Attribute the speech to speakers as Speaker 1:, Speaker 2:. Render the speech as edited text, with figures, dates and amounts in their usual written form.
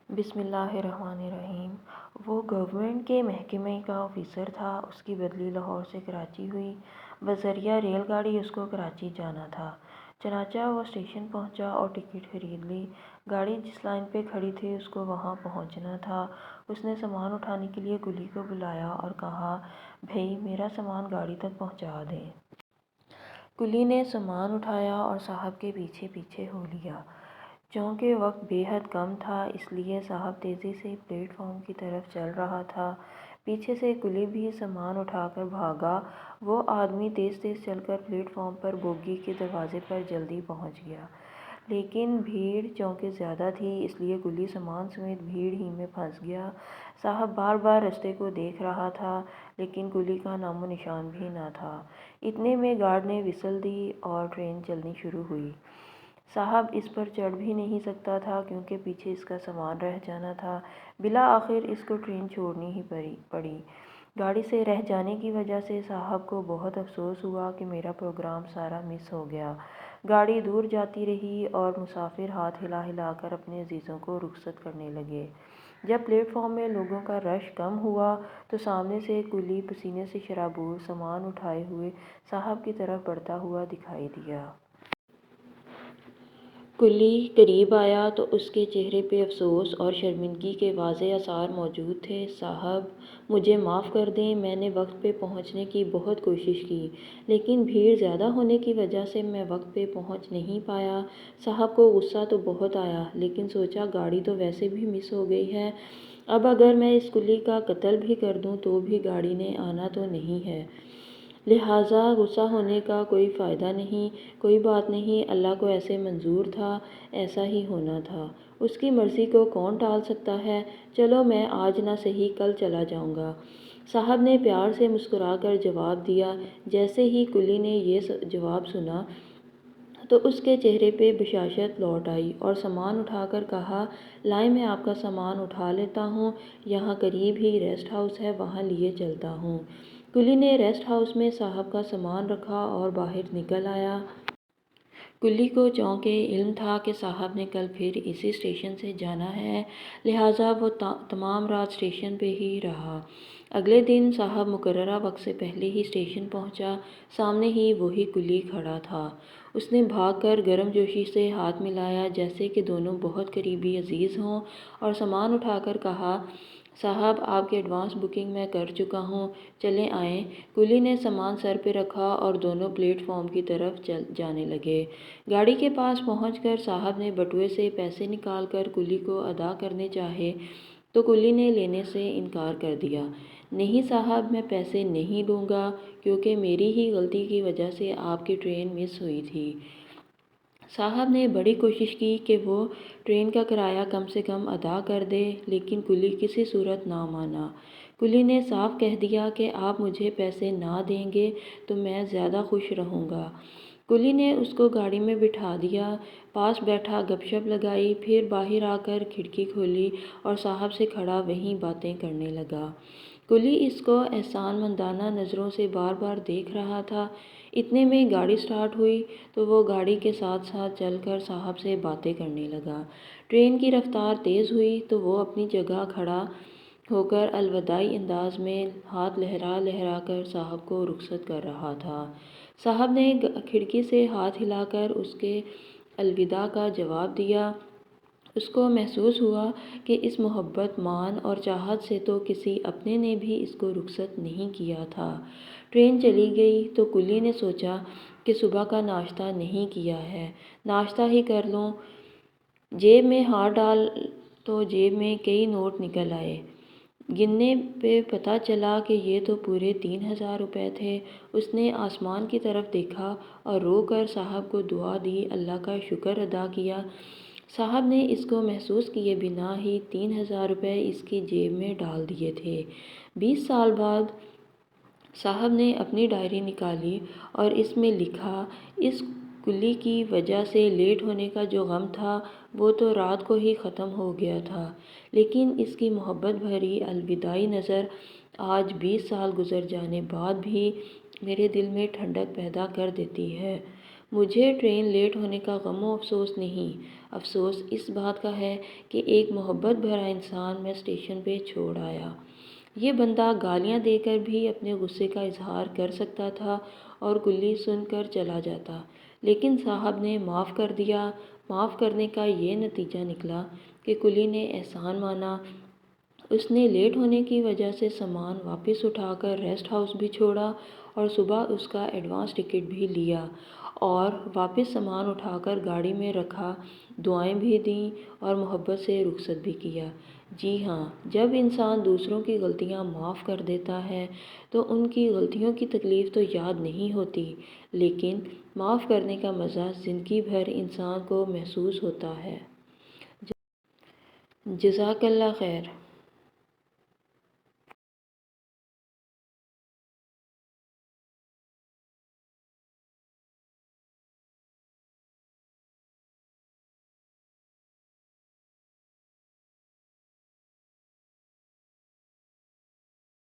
Speaker 1: بسم اللہ الرحمن الرحیم۔ وہ گورنمنٹ کے محکمے کا آفیسر تھا۔ اس کی بدلی لاہور سے کراچی ہوئی۔ بذریعہ ریل گاڑی اس کو کراچی جانا تھا۔ چنانچہ وہ اسٹیشن پہنچا اور ٹکٹ خرید لی۔ گاڑی جس لائن پہ کھڑی تھی اس کو وہاں پہنچنا تھا۔ اس نے سامان اٹھانے کے لیے کلی کو بلایا اور کہا، بھئی میرا سامان گاڑی تک پہنچا دیں۔ کلی نے سامان اٹھایا اور صاحب کے پیچھے پیچھے ہو لیا۔ چونکہ وقت بے حد کم تھا اس لیے صاحب تیزی سے پلیٹ فارم کی طرف چل رہا تھا۔ پیچھے سے کلی بھی سامان اٹھا کر بھاگا۔ وہ آدمی تیز تیز چل کر پلیٹ فارم پر بوگی کے دروازے پر جلدی پہنچ گیا۔ لیکن بھیڑ چونکہ زیادہ تھی اس لیے کلی سامان سمیت بھیڑ ہی میں پھنس گیا۔ صاحب بار بار رستے کو دیکھ رہا تھا لیکن کلی کا نام و نشان بھی نہ تھا۔ اتنے میں گارڈ نے وسل دی اور ٹرین چلنی شروع ہوئی۔ صاحب اس پر چڑھ بھی نہیں سکتا تھا کیونکہ پیچھے اس کا سامان رہ جانا تھا۔ بالآخر اس کو ٹرین چھوڑنی ہی پڑی۔ گاڑی سے رہ جانے کی وجہ سے صاحب کو بہت افسوس ہوا کہ میرا پروگرام سارا مس ہو گیا۔ گاڑی دور جاتی رہی اور مسافر ہاتھ ہلا ہلا کر اپنے عزیزوں کو رخصت کرنے لگے۔ جب پلیٹ فارم میں لوگوں کا رش کم ہوا تو سامنے سے کلی پسینے سے شرابور سامان اٹھائے ہوئے صاحب کی طرف بڑھتا ہوا دکھائی دیا۔ کلی قریب آیا تو اس کے چہرے پہ افسوس اور شرمندگی کے واضح آثار موجود تھے۔ صاحب مجھے معاف کر دیں، میں نے وقت پہ پہنچنے کی بہت کوشش کی لیکن بھیڑ زیادہ ہونے کی وجہ سے میں وقت پہ پہنچ نہیں پایا۔ صاحب کو غصہ تو بہت آیا لیکن سوچا گاڑی تو ویسے بھی مس ہو گئی ہے، اب اگر میں اس کلی کا قتل بھی کر دوں تو بھی گاڑی نے آنا تو نہیں ہے، لہٰذا غصہ ہونے کا کوئی فائدہ نہیں۔ کوئی بات نہیں، اللہ کو ایسے منظور تھا، ایسا ہی ہونا تھا، اس کی مرضی کو کون ٹال سکتا ہے۔ چلو میں آج نہ سہی کل چلا جاؤں گا، صاحب نے پیار سے مسکرا کر جواب دیا۔ جیسے ہی کلی نے یہ جواب سنا تو اس کے چہرے پہ بشاشت لوٹ آئی اور سامان اٹھا کر کہا، لائیں میں آپ کا سامان اٹھا لیتا ہوں، یہاں قریب ہی ریسٹ ہاؤس ہے وہاں لیے چلتا ہوں۔ کلی نے ریسٹ ہاؤس میں صاحب کا سامان رکھا اور باہر نکل آیا۔ کلی کو چونکہ علم تھا کہ صاحب نے کل پھر اسی اسٹیشن سے جانا ہے لہٰذا وہ تمام رات اسٹیشن پہ ہی رہا۔ اگلے دن صاحب مقررہ وقت سے پہلے ہی اسٹیشن پہنچا۔ سامنے ہی وہی کلی کھڑا تھا۔ اس نے بھاگ کر گرم جوشی سے ہاتھ ملایا جیسے کہ دونوں بہت قریبی عزیز ہوں اور سامان اٹھا کر کہا، صاحب آپ کی ایڈوانس بکنگ میں کر چکا ہوں، چلیں آئیں۔ کلی نے سامان سر پہ رکھا اور دونوں پلیٹ فارم کی طرف جانے لگے۔ گاڑی کے پاس پہنچ کر صاحب نے بٹوے سے پیسے نکال کر کلی کو ادا کرنے چاہے تو کلی نے لینے سے انکار کر دیا۔ نہیں صاحب میں پیسے نہیں لوں گا کیونکہ میری ہی غلطی کی وجہ سے آپ کی ٹرین مس ہوئی تھی۔ صاحب نے بڑی کوشش کی کہ وہ ٹرین کا کرایہ کم سے کم ادا کر دے لیکن کلی کسی صورت نہ مانا۔ کلی نے صاف کہہ دیا کہ آپ مجھے پیسے نہ دیں گے تو میں زیادہ خوش رہوں گا۔ کلی نے اس کو گاڑی میں بٹھا دیا، پاس بیٹھا، گپ شپ لگائی، پھر باہر آ کر کھڑکی کھولی اور صاحب سے کھڑا وہیں باتیں کرنے لگا۔ کلی اس کو احسان مندانہ نظروں سے بار بار دیکھ رہا تھا۔ اتنے میں گاڑی سٹارٹ ہوئی تو وہ گاڑی کے ساتھ ساتھ چل کر صاحب سے باتیں کرنے لگا۔ ٹرین کی رفتار تیز ہوئی تو وہ اپنی جگہ کھڑا ہو کر الوداعی انداز میں ہاتھ لہرا لہرا کر صاحب کو رخصت کر رہا تھا۔ صاحب نے کھڑکی سے ہاتھ ہلا کر اس کے الوداع کا جواب دیا۔ اس کو محسوس ہوا کہ اس محبت مان اور چاہت سے تو کسی اپنے نے بھی اس کو رخصت نہیں کیا تھا۔ ٹرین چلی گئی تو کلی نے سوچا کہ صبح کا ناشتہ نہیں کیا ہے، ناشتہ ہی کر لوں۔ جیب میں ہاتھ ڈال تو جیب میں کئی نوٹ نکل آئے۔ گننے پہ پتہ چلا کہ یہ تو پورے 3000 روپے تھے۔ اس نے آسمان کی طرف دیکھا اور رو کر صاحب کو دعا دی، اللہ کا شکر ادا کیا۔ صاحب نے اس کو محسوس کیے بنا ہی 3000 روپے اس کی جیب میں ڈال دیے تھے۔ 20 سال بعد صاحب نے اپنی ڈائری نکالی اور اس میں لکھا، اس کلی کی وجہ سے لیٹ ہونے کا جو غم تھا وہ تو رات کو ہی ختم ہو گیا تھا لیکن اس کی محبت بھری الوداعی نظر آج 20 سال گزر جانے بعد بھی میرے دل میں ٹھنڈک پیدا کر دیتی ہے۔ مجھے ٹرین لیٹ ہونے کا غم و افسوس نہیں، افسوس اس بات کا ہے کہ ایک محبت بھرا انسان میں اسٹیشن پہ چھوڑ آیا۔ یہ بندہ گالیاں دے کر بھی اپنے غصے کا اظہار کر سکتا تھا اور کلی سن کر چلا جاتا، لیکن صاحب نے معاف کر دیا۔ معاف کرنے کا یہ نتیجہ نکلا کہ کلی نے احسان مانا۔ اس نے لیٹ ہونے کی وجہ سے سامان واپس اٹھا کر ریسٹ ہاؤس بھی چھوڑا اور صبح اس کا ایڈوانس ٹکٹ بھی لیا اور واپس سامان اٹھا کر گاڑی میں رکھا، دعائیں بھی دیں اور محبت سے رخصت بھی کیا۔ جی ہاں، جب انسان دوسروں کی غلطیاں معاف کر دیتا ہے تو ان کی غلطیوں کی تکلیف تو یاد نہیں ہوتی، لیکن معاف کرنے کا مزہ زندگی بھر انسان کو محسوس ہوتا ہے۔ جزاک اللہ خیر۔